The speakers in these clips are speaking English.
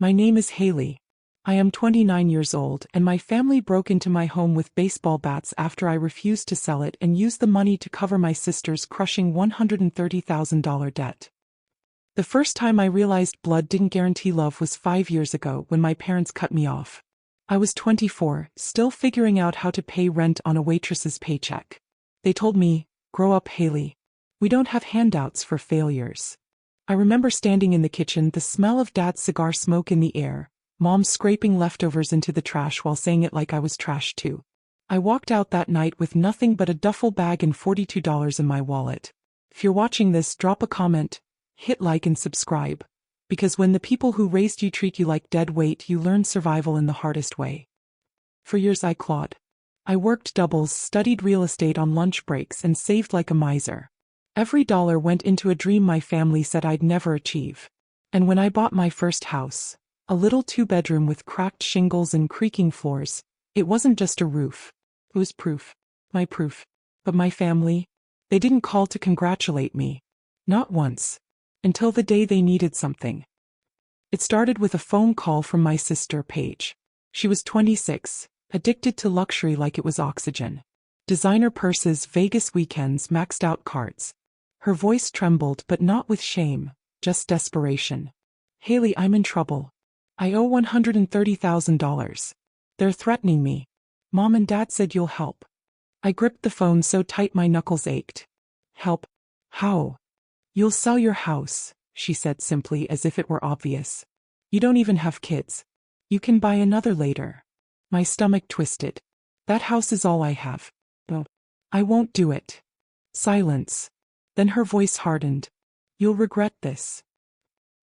My name is Haley. I am 29 years old and my family broke into my home with baseball bats after I refused to sell it and used the money to cover my sister's crushing $130,000 debt. The first time I realized blood didn't guarantee love was 5 years ago when my parents cut me off. I was 24, still figuring out how to pay rent on a waitress's paycheck. They told me, "Grow up, Haley. We don't have handouts for failures." I remember standing in the kitchen, the smell of Dad's cigar smoke in the air, Mom scraping leftovers into the trash while saying it like I was trash too. I walked out that night with nothing but a duffel bag and $42 in my wallet. If you're watching this, drop a comment, hit like and subscribe. Because when the people who raised you treat you like dead weight, you learn survival in the hardest way. For years I clawed. I worked doubles, studied real estate on lunch breaks, and saved like a miser. Every dollar went into a dream my family said I'd never achieve. And when I bought my first house, a little 2-bedroom with cracked shingles and creaking floors, it wasn't just a roof. It was proof. My proof. But my family? They didn't call to congratulate me. Not once. Until the day they needed something. It started with a phone call from my sister, Paige. She was 26, addicted to luxury like it was oxygen. Designer purses, Vegas weekends, maxed out cards. Her voice trembled, but not with shame, just desperation. "Haley, I'm in trouble. I owe $130,000. They're threatening me. Mom and Dad said you'll help." I gripped the phone so tight my knuckles ached. "Help? How?" "You'll sell your house," she said simply, as if it were obvious. "You don't even have kids. You can buy another later." My stomach twisted. "That house is all I have." "No. I won't do it." Silence. Then her voice hardened. "You'll regret this."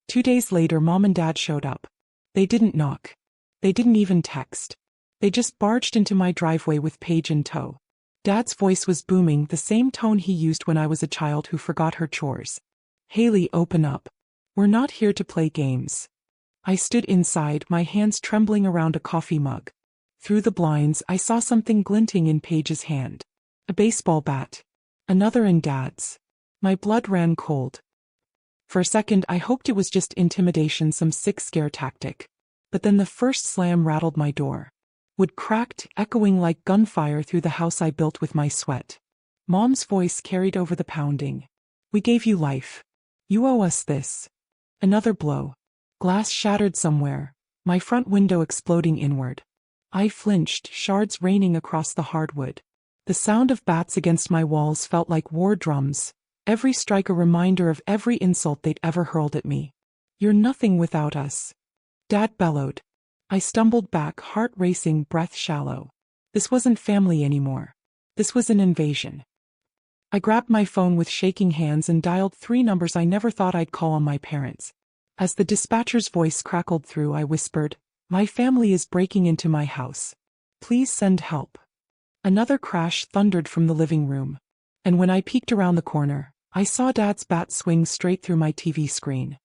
2 days later, Mom and Dad showed up. They didn't knock. They didn't even text. They just barged into my driveway with Paige in tow. Dad's voice was booming, the same tone he used when I was a child who forgot her chores. "Haley, open up. We're not here to play games." I stood inside, my hands trembling around a coffee mug. Through the blinds, I saw something glinting in Paige's hand. A baseball bat. Another in Dad's. My blood ran cold. For a second, I hoped it was just intimidation, some sick scare tactic. But then the first slam rattled my door. Wood cracked, echoing like gunfire through the house I built with my sweat. Mom's voice carried over the pounding. "We gave you life. You owe us this." Another blow. Glass shattered somewhere, my front window exploding inward. I flinched, shards raining across the hardwood. The sound of bats against my walls felt like war drums, every strike a reminder of every insult they'd ever hurled at me. "You're nothing without us," Dad bellowed. I stumbled back, heart racing, breath shallow. This wasn't family anymore. This was an invasion. I grabbed my phone with shaking hands and dialed 3 numbers I never thought I'd call on my parents. As the dispatcher's voice crackled through, I whispered, "My family is breaking into my house. Please send help." Another crash thundered from the living room. And when I peeked around the corner, I saw Dad's bat swing straight through my TV screen.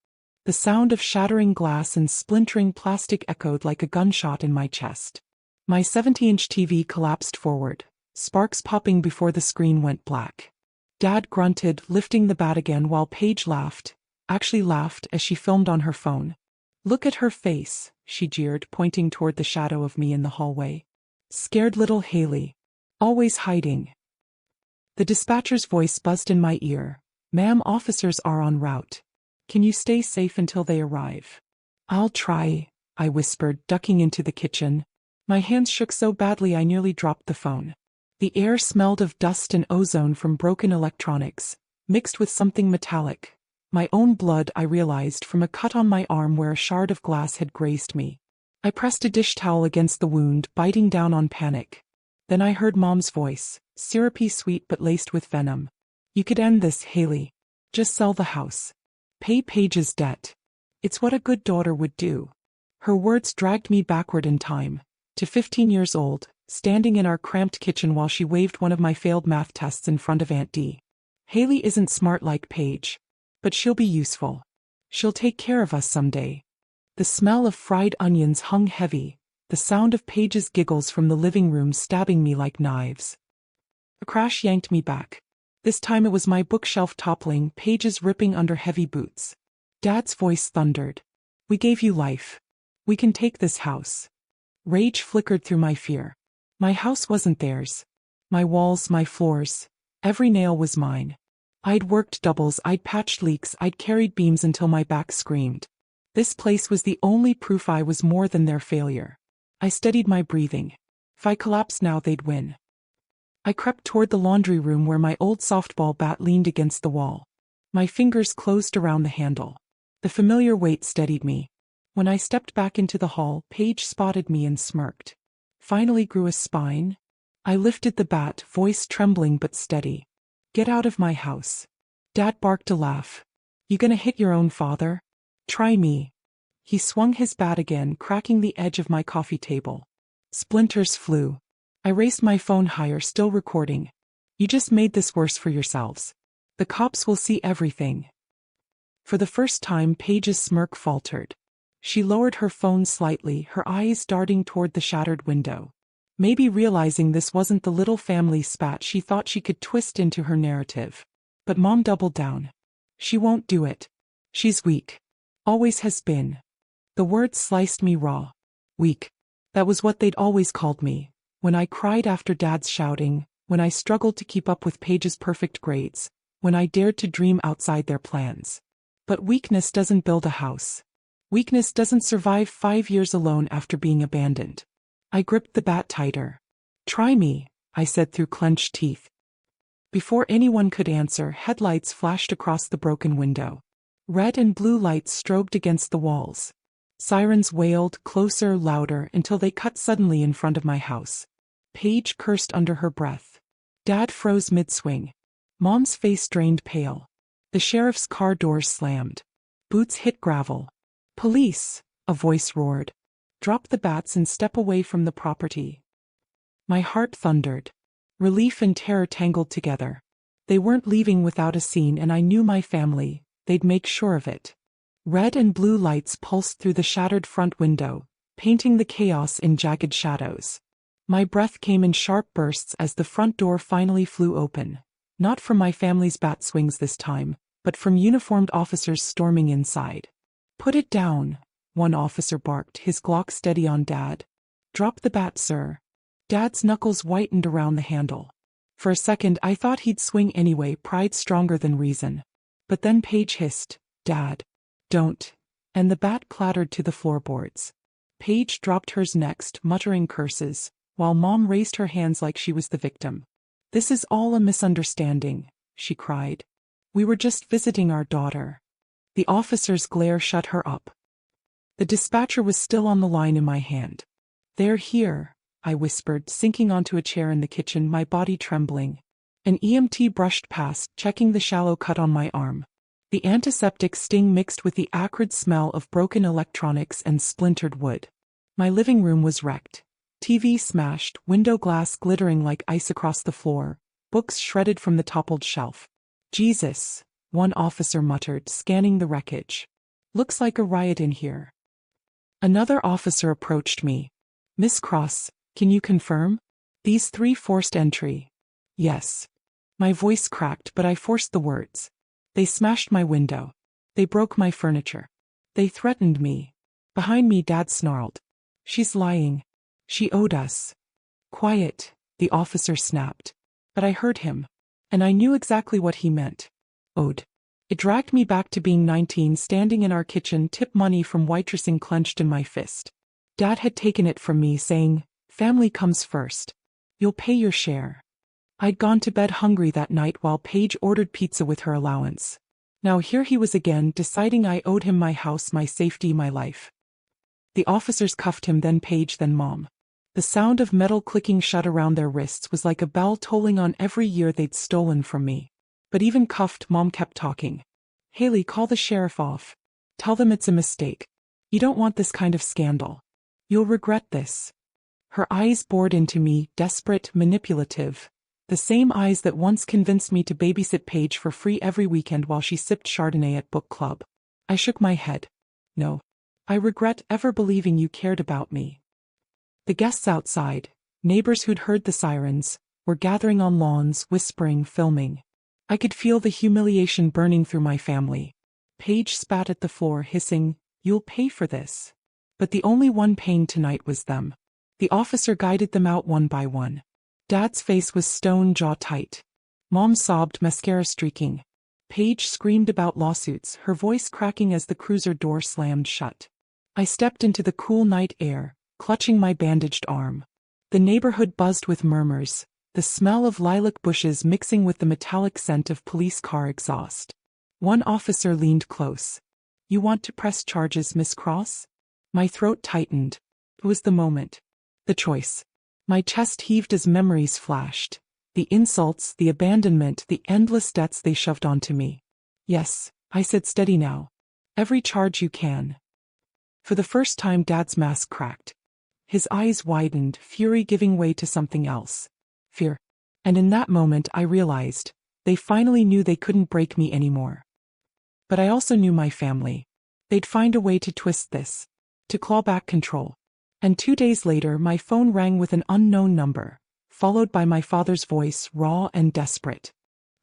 The sound of shattering glass and splintering plastic echoed like a gunshot in my chest. My 70-inch TV collapsed forward, sparks popping before the screen went black. Dad grunted, lifting the bat again while Paige laughed, actually laughed as she filmed on her phone. "Look at her face," she jeered, pointing toward the shadow of me in the hallway. "Scared little Haley. Always hiding." The dispatcher's voice buzzed in my ear. "Ma'am, officers are en route. Can you stay safe until they arrive?" "I'll try," I whispered, ducking into the kitchen. My hands shook so badly I nearly dropped the phone. The air smelled of dust and ozone from broken electronics, mixed with something metallic. My own blood, I realized, from a cut on my arm where a shard of glass had grazed me. I pressed a dish towel against the wound, biting down on panic. Then I heard Mom's voice, syrupy sweet but laced with venom. "You could end this, Haley. Just sell the house. Pay Paige's debt. It's what a good daughter would do." Her words dragged me backward in time, to 15 years old, standing in our cramped kitchen while she waved one of my failed math tests in front of Aunt Dee. "Haley isn't smart like Paige. But she'll be useful. She'll take care of us someday." The smell of fried onions hung heavy, the sound of Paige's giggles from the living room stabbing me like knives. A crash yanked me back. This time it was my bookshelf toppling, pages ripping under heavy boots. Dad's voice thundered. "We gave you life. We can take this house. Rage flickered through my fear. My house wasn't theirs. My walls, my floors, every nail was mine. I'd worked doubles, I'd patched leaks, I'd carried beams until my back screamed. This place was the only proof I was more than their failure. I steadied my breathing. If I collapsed now, they'd win. I crept toward the laundry room where my old softball bat leaned against the wall. My fingers closed around the handle. The familiar weight steadied me. When I stepped back into the hall, Paige spotted me and smirked. Finally grew a spine. I lifted the bat, voice trembling but steady. Get out of my house. Dad barked a laugh. You gonna hit your own father? Try me. He swung his bat again, cracking the edge of my coffee table. Splinters flew. I raised my phone higher, still recording. You just made this worse for yourselves. The cops will see everything. For the first time, Paige's smirk faltered. She lowered her phone slightly, her eyes darting toward the shattered window. Maybe realizing this wasn't the little family spat she thought she could twist into her narrative. But Mom doubled down. She won't do it. She's weak. Always has been. The words sliced me raw. Weak. That was what they'd always called me. When I cried after Dad's shouting, when I struggled to keep up with Paige's perfect grades, when I dared to dream outside their plans. But weakness doesn't build a house. Weakness doesn't survive 5 years alone after being abandoned. I gripped the bat tighter. Try me, I said through clenched teeth. Before anyone could answer, headlights flashed across the broken window. Red and blue lights strobed against the walls. Sirens wailed, closer, louder, until they cut suddenly in front of my house. Paige cursed under her breath. Dad froze mid-swing. Mom's face drained pale. The sheriff's car doors slammed. Boots hit gravel. Police, a voice roared. Drop the bats and step away from the property. My heart thundered. Relief and terror tangled together. They weren't leaving without a scene, and I knew my family. They'd make sure of it. Red and blue lights pulsed through the shattered front window, painting the chaos in jagged shadows. My breath came in sharp bursts as the front door finally flew open. Not from my family's bat swings this time, but from uniformed officers storming inside. Put it down, one officer barked, his Glock steady on Dad. Drop the bat, sir. Dad's knuckles whitened around the handle. For a second I thought he'd swing anyway, pride stronger than reason. But then Paige hissed, Dad. Don't. And the bat clattered to the floorboards. Paige dropped hers next, muttering curses, while Mom raised her hands like she was the victim. This is all a misunderstanding, she cried. We were just visiting our daughter. The officer's glare shut her up. The dispatcher was still on the line in my hand. They're here, I whispered, sinking onto a chair in the kitchen, my body trembling. An EMT brushed past, checking the shallow cut on my arm. The antiseptic sting mixed with the acrid smell of broken electronics and splintered wood. My living room was wrecked. TV smashed, window glass glittering like ice across the floor, books shredded from the toppled shelf. Jesus, one officer muttered, scanning the wreckage. Looks like a riot in here. Another officer approached me. Miss Cross, can you confirm? These 3 forced entry. Yes. My voice cracked, but I forced the words. They smashed my window. They broke my furniture. They threatened me. Behind me, Dad snarled. She's lying. She owed us. Quiet, the officer snapped. But I heard him. And I knew exactly what he meant. Owed. It dragged me back to being 19, standing in our kitchen, tip money from waitressing clenched in my fist. Dad had taken it from me, saying, family comes first. You'll pay your share. I'd gone to bed hungry that night while Paige ordered pizza with her allowance. Now here he was again, deciding I owed him my house, my safety, my life. The officers cuffed him, then Paige, then Mom. The sound of metal clicking shut around their wrists was like a bell tolling on every year they'd stolen from me. But even cuffed, Mom kept talking. Haley, call the sheriff off. Tell them it's a mistake. You don't want this kind of scandal. You'll regret this. Her eyes bored into me, desperate, manipulative. The same eyes that once convinced me to babysit Paige for free every weekend while she sipped Chardonnay at book club. I shook my head. No. I regret ever believing you cared about me. The guests outside, neighbors who'd heard the sirens, were gathering on lawns, whispering, filming. I could feel the humiliation burning through my family. Paige spat at the floor, hissing, You'll pay for this. But the only one paying tonight was them. The officer guided them out one by one. Dad's face was stone, jaw tight. Mom sobbed, mascara streaking. Paige screamed about lawsuits, her voice cracking as the cruiser door slammed shut. I stepped into the cool night air, clutching my bandaged arm. The neighborhood buzzed with murmurs, the smell of lilac bushes mixing with the metallic scent of police car exhaust. One officer leaned close. "You want to press charges, Miss Cross?" My throat tightened. It was the moment. The choice. My chest heaved as memories flashed. The insults, the abandonment, the endless debts they shoved onto me. "Yes," I said, steady now. "Every charge you can." For the first time, Dad's mask cracked. His eyes widened, fury giving way to something else. Fear. And in that moment I realized, they finally knew they couldn't break me anymore. But I also knew my family. They'd find a way to twist this. To claw back control. And 2 days later my phone rang with an unknown number, followed by my father's voice, raw and desperate.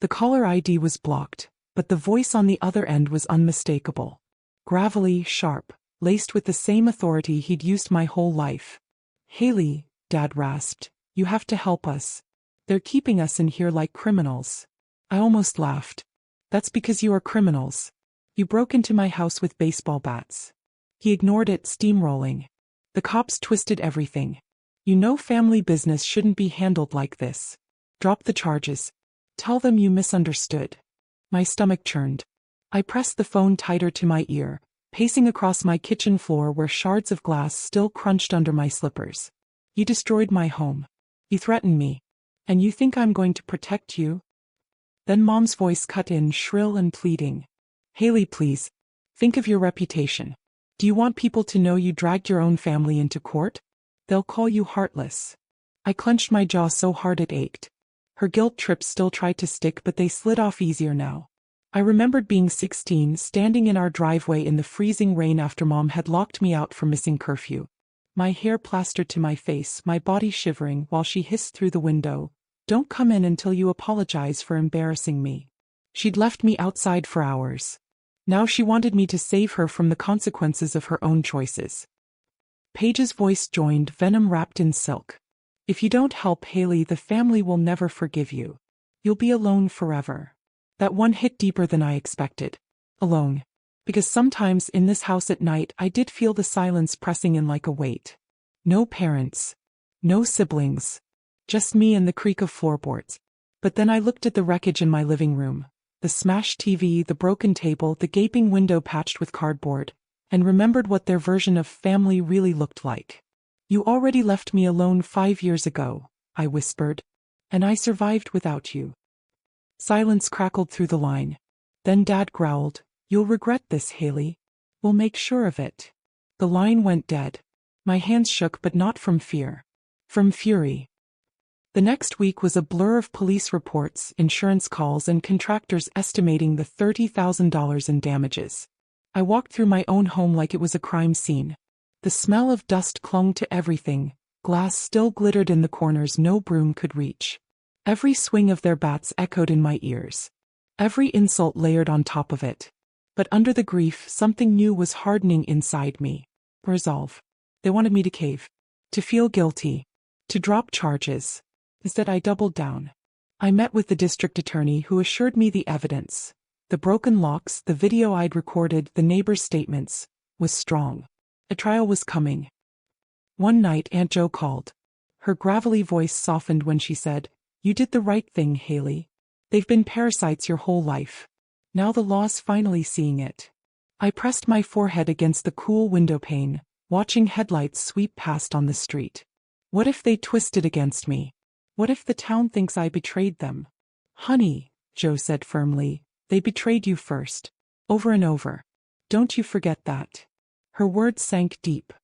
The caller ID was blocked, but the voice on the other end was unmistakable. Gravelly, sharp, laced with the same authority he'd used my whole life. "Haley," Dad rasped, "you have to help us. They're keeping us in here like criminals." I almost laughed. "That's because you are criminals. You broke into my house with baseball bats." He ignored it, steamrolling. "The cops twisted everything. You know family business shouldn't be handled like this. Drop the charges. Tell them you misunderstood." My stomach churned. I pressed the phone tighter to my ear, pacing across my kitchen floor where shards of glass still crunched under my slippers. "You destroyed my home. You threatened me. And you think I'm going to protect you?" Then Mom's voice cut in, shrill and pleading. "Haley, please. Think of your reputation. Do you want people to know you dragged your own family into court? They'll call you heartless." I clenched my jaw so hard it ached. Her guilt trips still tried to stick, but they slid off easier now. I remembered being 16, standing in our driveway in the freezing rain after Mom had locked me out for missing curfew. My hair plastered to my face, my body shivering, while she hissed through the window, "Don't come in until you apologize for embarrassing me." She'd left me outside for hours. Now she wanted me to save her from the consequences of her own choices. Paige's voice joined, venom wrapped in silk. "If you don't help, Haley, the family will never forgive you. You'll be alone forever." That one hit deeper than I expected. Alone. Because sometimes in this house at night I did feel the silence pressing in like a weight. No parents. No siblings. Just me and the creak of floorboards. But then I looked at the wreckage in my living room. The smashed TV, the broken table, the gaping window patched with cardboard, and remembered what their version of family really looked like. "You already left me alone 5 years ago," I whispered. "And I survived without you." Silence crackled through the line. Then Dad growled, "You'll regret this, Haley. We'll make sure of it." The line went dead. My hands shook, but not from fear. From fury. The next week was a blur of police reports, insurance calls, and contractors estimating the $30,000 in damages. I walked through my own home like it was a crime scene. The smell of dust clung to everything, glass still glittered in the corners no broom could reach. Every swing of their bats echoed in my ears. Every insult layered on top of it. But under the grief, something new was hardening inside me. Resolve. They wanted me to cave. To feel guilty. To drop charges. Instead, I doubled down. I met with the district attorney, who assured me the evidence, the broken locks, the video I'd recorded, the neighbors' statements, was strong. A trial was coming. One night Aunt Jo called. Her gravelly voice softened when she said, "You did the right thing, Haley. They've been parasites your whole life. Now the law's finally seeing it." I pressed my forehead against the cool window pane, watching headlights sweep past on the street. What if they twisted against me? What if the town thinks I betrayed them? "Honey," Jo said firmly, "they betrayed you first. Over and over. Don't you forget that." Her words sank deep.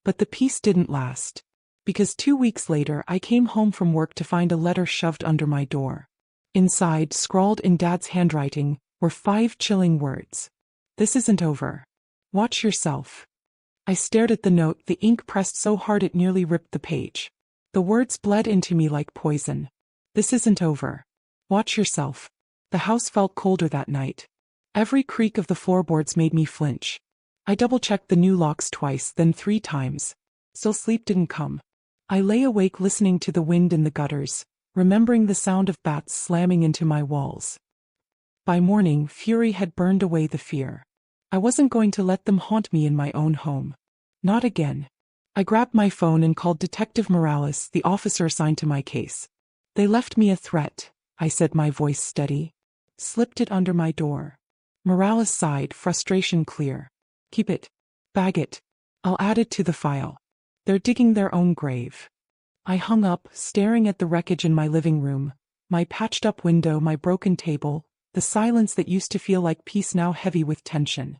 But the peace didn't last. Because 2 weeks later I came home from work to find a letter shoved under my door. Inside, scrawled in Dad's handwriting, were 5 chilling words. "This isn't over. Watch yourself." I stared at the note, the ink pressed so hard it nearly ripped the page. The words bled into me like poison. "This isn't over. Watch yourself." The house felt colder that night. Every creak of the floorboards made me flinch. I double-checked the new locks twice, then 3 times. Still sleep didn't come. I lay awake listening to the wind in the gutters, remembering the sound of bats slamming into my walls. By morning, fury had burned away the fear. I wasn't going to let them haunt me in my own home. Not again. I grabbed my phone and called Detective Morales, the officer assigned to my case. They left me a threat, I said, my voice steady. Slipped it under my door. Morales sighed, frustration clear. Keep it. Bag it. I'll add it to the file. They're digging their own grave. I hung up, staring at the wreckage in my living room, my patched-up window, my broken table, the silence that used to feel like peace now heavy with tension.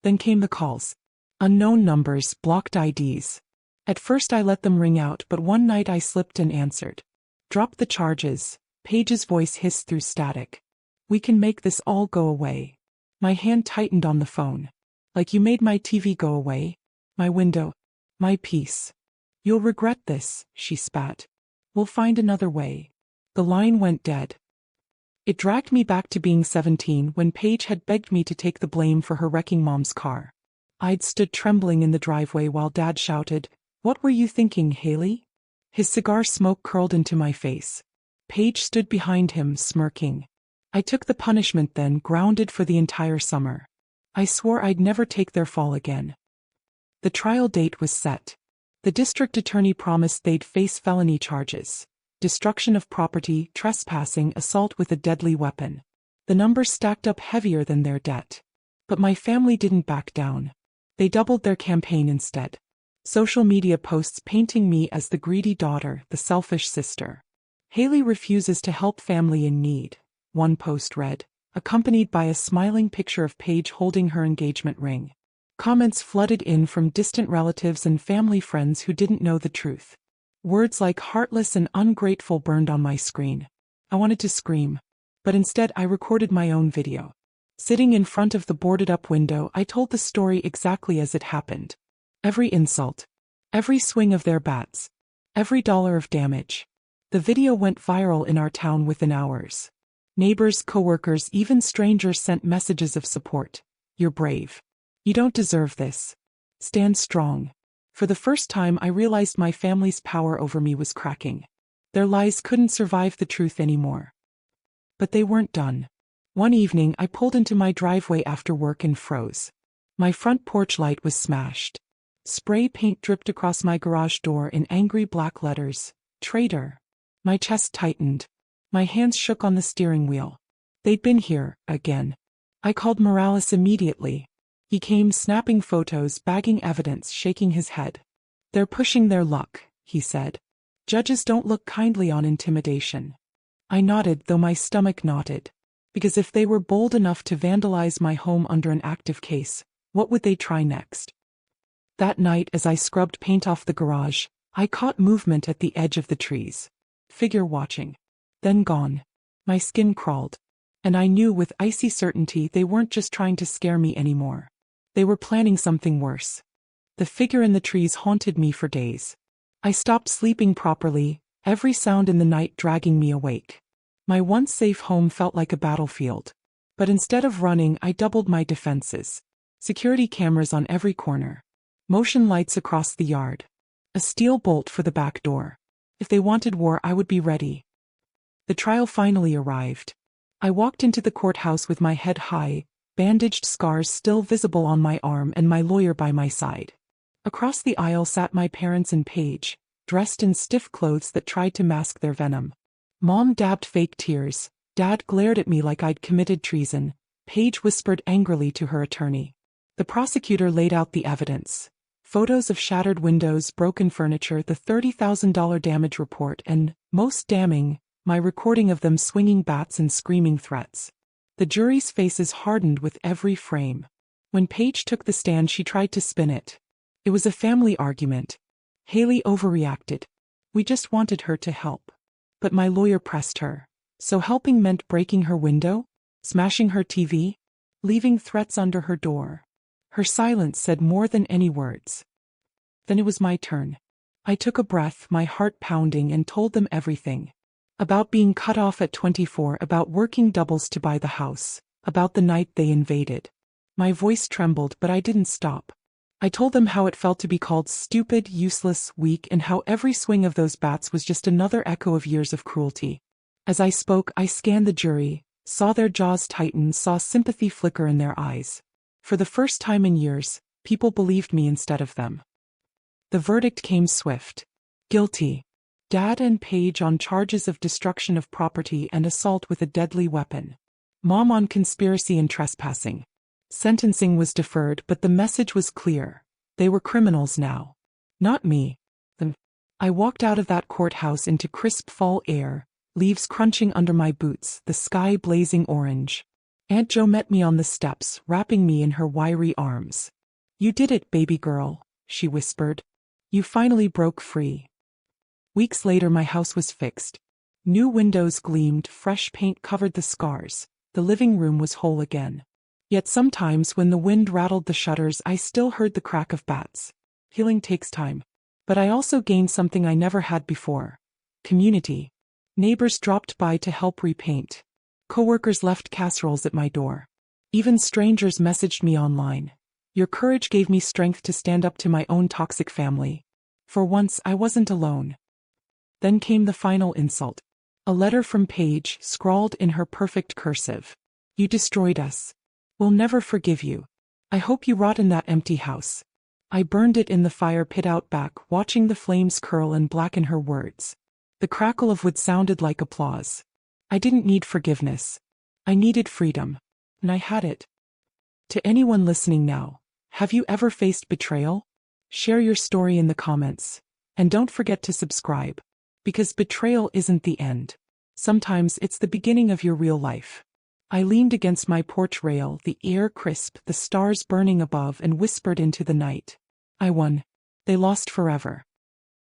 Then came the calls. Unknown numbers, blocked IDs. At first I let them ring out, but one night I slipped and answered. Drop the charges, Paige's voice hissed through static. We can make this all go away. My hand tightened on the phone. Like you made my TV go away, my window, my peace. You'll regret this, she spat. We'll find another way. The line went dead. It dragged me back to being 17 when Paige had begged me to take the blame for her wrecking Mom's car. I'd stood trembling in the driveway while Dad shouted, "What were you thinking, Haley?" His cigar smoke curled into my face. Paige stood behind him, smirking. I took the punishment then, grounded for the entire summer. I swore I'd never take their fall again. The trial date was set. The district attorney promised they'd face felony charges: destruction of property, trespassing, assault with a deadly weapon. The numbers stacked up heavier than their debt. But my family didn't back down. They doubled their campaign instead. Social media posts painting me as the greedy daughter, the selfish sister. Haley refuses to help family in need, one post read, accompanied by a smiling picture of Paige holding her engagement ring. Comments flooded in from distant relatives and family friends who didn't know the truth. Words like heartless and ungrateful burned on my screen. I wanted to scream, but instead I recorded my own video. Sitting in front of the boarded-up window, I told the story exactly as it happened. Every insult, every swing of their bats, every dollar of damage. The video went viral in our town within hours. Neighbors, coworkers, even strangers sent messages of support. You're brave. You don't deserve this. Stand strong. For the first time, I realized my family's power over me was cracking. Their lies couldn't survive the truth anymore. But they weren't done. One evening, I pulled into my driveway after work and froze. My front porch light was smashed. Spray paint dripped across my garage door in angry black letters. Traitor. My chest tightened. My hands shook on the steering wheel. They'd been here, again. I called Morales immediately. He came, snapping photos, bagging evidence, shaking his head. They're pushing their luck, he said. Judges don't look kindly on intimidation. I nodded, though my stomach knotted. Because if they were bold enough to vandalize my home under an active case, what would they try next? That night, as I scrubbed paint off the garage, I caught movement at the edge of the trees. Figure watching. Then gone. My skin crawled. And I knew with icy certainty they weren't just trying to scare me anymore. They were planning something worse. The figure in the trees haunted me for days. I stopped sleeping properly, every sound in the night dragging me awake. My once safe home felt like a battlefield. But instead of running, I doubled my defenses. Security cameras on every corner. Motion lights across the yard. A steel bolt for the back door. If they wanted war, I would be ready. The trial finally arrived. I walked into the courthouse with my head high, bandaged scars still visible on my arm, and my lawyer by my side. Across the aisle sat my parents and Paige, dressed in stiff clothes that tried to mask their venom. Mom dabbed fake tears. Dad glared at me like I'd committed treason. Paige whispered angrily to her attorney. The prosecutor laid out the evidence. Photos of shattered windows, broken furniture, the $30,000 damage report, and, most damning, my recording of them swinging bats and screaming threats. The jury's faces hardened with every frame. When Paige took the stand, she tried to spin it. It was a family argument. Haley overreacted. We just wanted her to help. But my lawyer pressed her. So helping meant breaking her window? Smashing her TV? Leaving threats under her door? Her silence said more than any words. Then it was my turn. I took a breath, my heart pounding, and told them everything. About being cut off at 24, about working doubles to buy the house, about the night they invaded. My voice trembled, but I didn't stop. I told them how it felt to be called stupid, useless, weak, and how every swing of those bats was just another echo of years of cruelty. As I spoke, I scanned the jury, saw their jaws tighten, saw sympathy flicker in their eyes. For the first time in years, people believed me instead of them. The verdict came swift. Guilty. Dad and Paige on charges of destruction of property and assault with a deadly weapon. Mom on conspiracy and trespassing. Sentencing was deferred, but the message was clear. They were criminals now. Not me. I walked out of that courthouse into crisp fall air, leaves crunching under my boots, the sky blazing orange. Aunt Jo met me on the steps, wrapping me in her wiry arms. "You did it, baby girl," she whispered. "You finally broke free." Weeks later, my house was fixed. New windows gleamed, fresh paint covered the scars. The living room was whole again. Yet sometimes when the wind rattled the shutters, I still heard the crack of bats. Healing takes time. But I also gained something I never had before. Community. Neighbors dropped by to help repaint. Coworkers left casseroles at my door. Even strangers messaged me online. Your courage gave me strength to stand up to my own toxic family. For once, I wasn't alone. Then came the final insult. A letter from Paige, scrawled in her perfect cursive. "You destroyed us. We'll never forgive you. I hope you rot in that empty house." I burned it in the fire pit out back, watching the flames curl and blacken her words. The crackle of wood sounded like applause. I didn't need forgiveness. I needed freedom. And I had it. To anyone listening now, have you ever faced betrayal? Share your story in the comments. And don't forget to subscribe. Because betrayal isn't the end. Sometimes it's the beginning of your real life. I leaned against my porch rail, the air crisp, the stars burning above, and whispered into the night. I won. They lost forever.